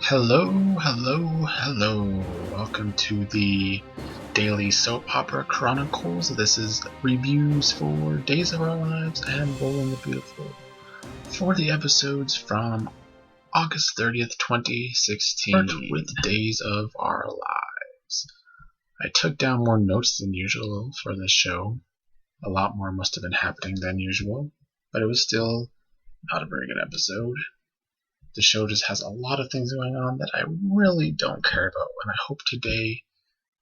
Hello, hello, hello. Welcome to the Daily Soap Opera Chronicles. This is reviews for Days of Our Lives and Bold and the Beautiful for the episodes from August 30th, 2016 with Days of Our Lives. I took down more notes than usual for this show. A lot more must have been happening than usual, but it was still not a very good episode. The show just has a lot of things going on that I really don't care about, and I hope today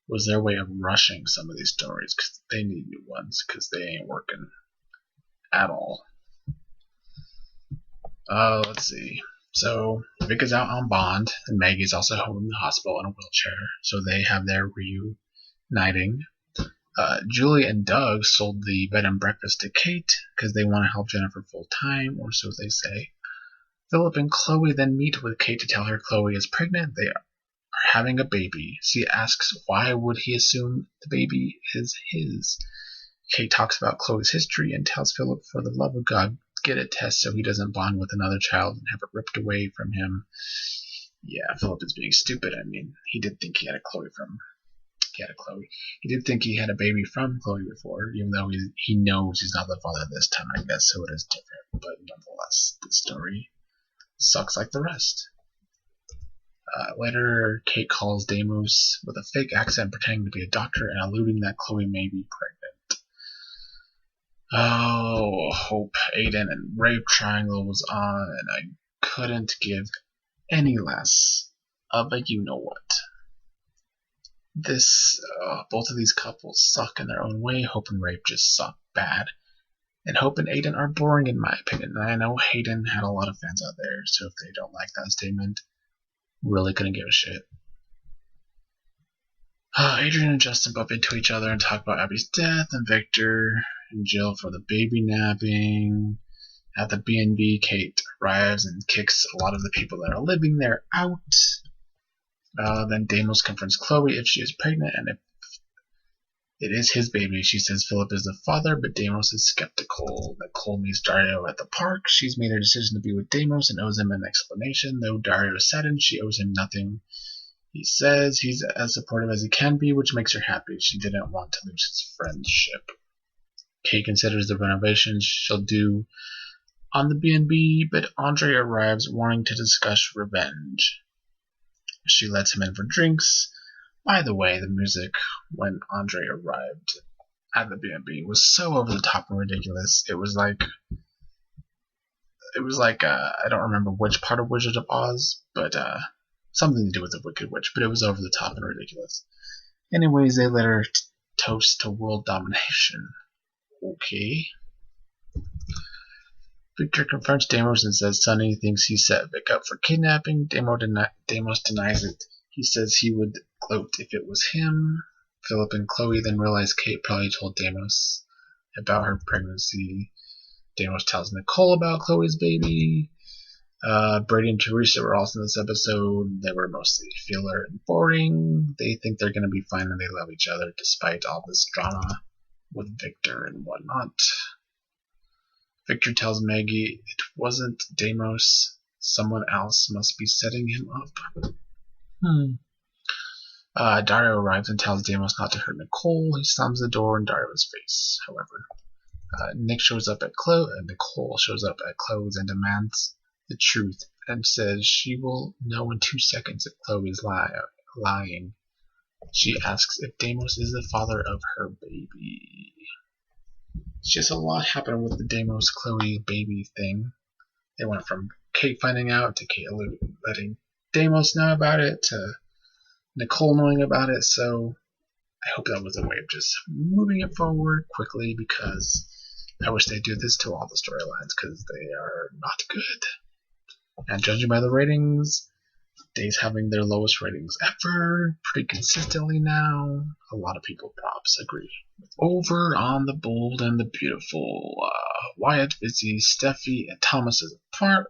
was their way of rushing some of these stories because they need new ones because they ain't working at all. Let's see. So Vic is out on bond, and Maggie's also home in the hospital in a wheelchair, so they have their reuniting. Julie and Doug sold the bed and breakfast to Kate because they want to help Jennifer full time, or so they say. Philip and Chloe then meet with Kate to tell her Chloe is pregnant. They are having a baby. She asks why would he assume the baby is his. Kate talks about Chloe's history and tells Philip for the love of God, get a test so he doesn't bond with another child and have it ripped away from him. Yeah, Philip is being stupid. I mean, he did think he had a Chloe. He did think he had a baby from Chloe before, even though he knows he's not the father this time, I guess, so it is different. But nonetheless, the story sucks like the rest. Later, Kate calls Deimos with a fake accent pretending to be a doctor and alluding that Chloe may be pregnant. Oh, Hope, Aiden, and Rape Triangle was on, and I couldn't give any less of a you-know-what. Both of these couples suck in their own way. Hope and Rape just suck bad. And Hope and Aiden are boring in my opinion. And I know Hayden had a lot of fans out there, so if they don't like that statement, really couldn't give a shit. Adrian and Justin bump into each other and talk about Abby's death and Victor and Jill for the baby napping. At the B&B, Kate arrives and kicks a lot of the people that are living there out. Then Deimos confronts Chloe if she is pregnant, and if it is his baby, she says Philip is the father, but Deimos is skeptical. Nicole meets Dario at the park. She's made her decision to be with Deimos and owes him an explanation, though Dario is saddened she owes him nothing. He says he's as supportive as he can be, which makes her happy. She didn't want to lose his friendship. Kate considers the renovations she'll do on the B&B, but Andre arrives wanting to discuss revenge. She lets him in for drinks. By the way, the music when Andre arrived at the B&B was so over the top and ridiculous. It was like I don't remember which part of Wizard of Oz, but something to do with the Wicked Witch, but it was over the top and ridiculous. Anyways, they let her toast to world domination. Okay. Victor confronts Deimos and says Sonny thinks he set Vic up for kidnapping. Deimos denies it. He says he would gloat if it was him. Philip and Chloe then realize Kate probably told Deimos about her pregnancy. Deimos tells Nicole about Chloe's baby. Brady and Teresa were also in this episode. They were mostly filler and boring. They think they're going to be fine and they love each other despite all this drama with Victor and whatnot. Victor tells Maggie it wasn't Deimos. Someone else must be setting him up. Dario arrives and tells Deimos not to hurt Nicole. He slams the door in Dario's face. However, Nicole shows up at Chloe's and demands the truth and says she will know in 2 seconds if Chloe is lying. She asks if Deimos is the father of her baby. It's just a lot happened with the Deimos-Chloe baby thing. They went from Kate finding out to Kate letting Deimos know about it to Nicole knowing about it, so I hope that was a way of just moving it forward quickly because I wish they'd do this to all the storylines because they are not good. And judging by the ratings, Days having their lowest ratings ever, pretty consistently now. A lot of people props agree. Over on the Bold and the Beautiful, Wyatt visits Steffi at Thomas's apartment.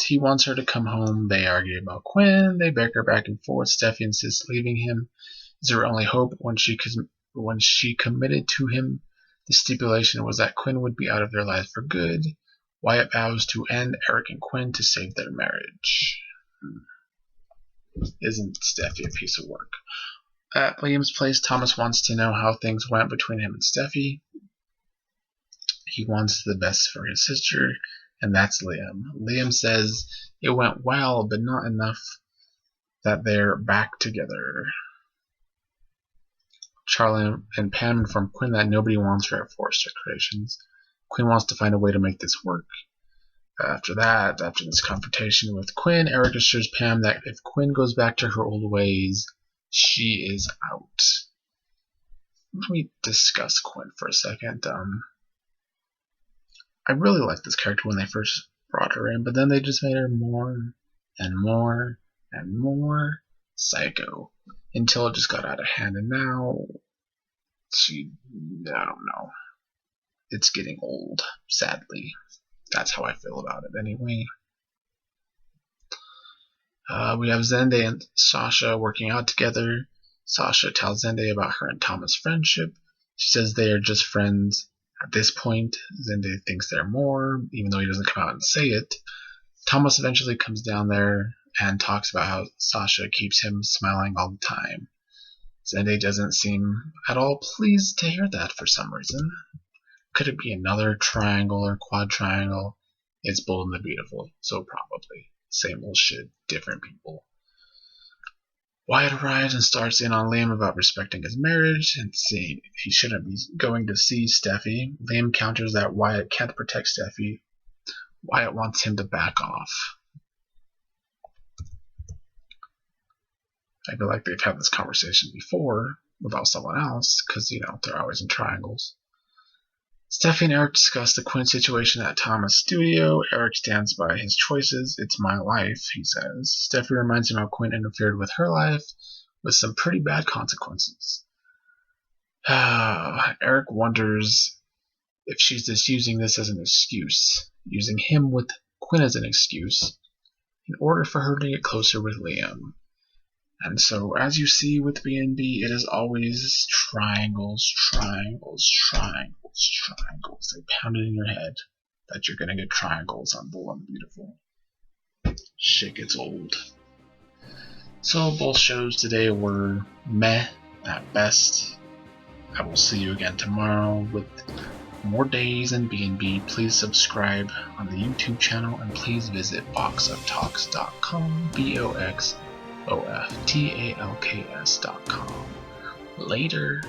He wants her to come home. They argue about Quinn. They bicker back and forth. Steffi insists leaving him is her only hope. When she committed to him, the stipulation was that Quinn would be out of their lives for good. Wyatt vows to end Eric and Quinn to save their marriage. Isn't Steffi a piece of work? At Liam's place, Thomas wants to know how things went between him and Steffi. He wants the best for his sister, and that's Liam. Liam says it went well, but not enough that they're back together. Charlie and Pam inform Quinn that nobody wants her at Forest Decorations. Quinn wants to find a way to make this work. After this confrontation with Quinn, Eric assures Pam that if Quinn goes back to her old ways, she is out. Let me discuss Quinn for a second. I really liked this character when they first brought her in, but then they just made her more and more and more psycho until it just got out of hand, and now I don't know. It's getting old, sadly. That's how I feel about it anyway. We have Zende and Sasha working out together. Sasha tells Zende about her and Thomas' friendship. She says they are just friends at this point. Zende thinks they're more, even though he doesn't come out and say it. Thomas eventually comes down there and talks about how Sasha keeps him smiling all the time. Zende doesn't seem at all pleased to hear that for some reason. Could it be another triangle or quad triangle? It's Bold and the Beautiful, so probably. Same old shit, different people. Wyatt arrives and starts in on Liam about respecting his marriage and saying he shouldn't be going to see Steffi. Liam counters that Wyatt can't protect Steffi. Wyatt wants him to back off. I feel like they've had this conversation before about someone else, because, they're always in triangles. Steffi and Eric discuss the Quinn situation at Thomas' studio. Eric stands by his choices. It's my life, he says. Steffi reminds him how Quinn interfered with her life with some pretty bad consequences. Eric wonders if she's just using this as an excuse, using him with Quinn as an excuse, in order for her to get closer with Liam. And so, as you see with B&B, it is always triangles, triangles, triangles, triangles. They pound it in your head that you're going to get triangles on Bold and Beautiful. Shit gets old. So, both shows today were meh at best. I will see you again tomorrow with more days in B&B. Please subscribe on the YouTube channel, and please visit boxoftalks.com, BOXOFTALKS.com. Later.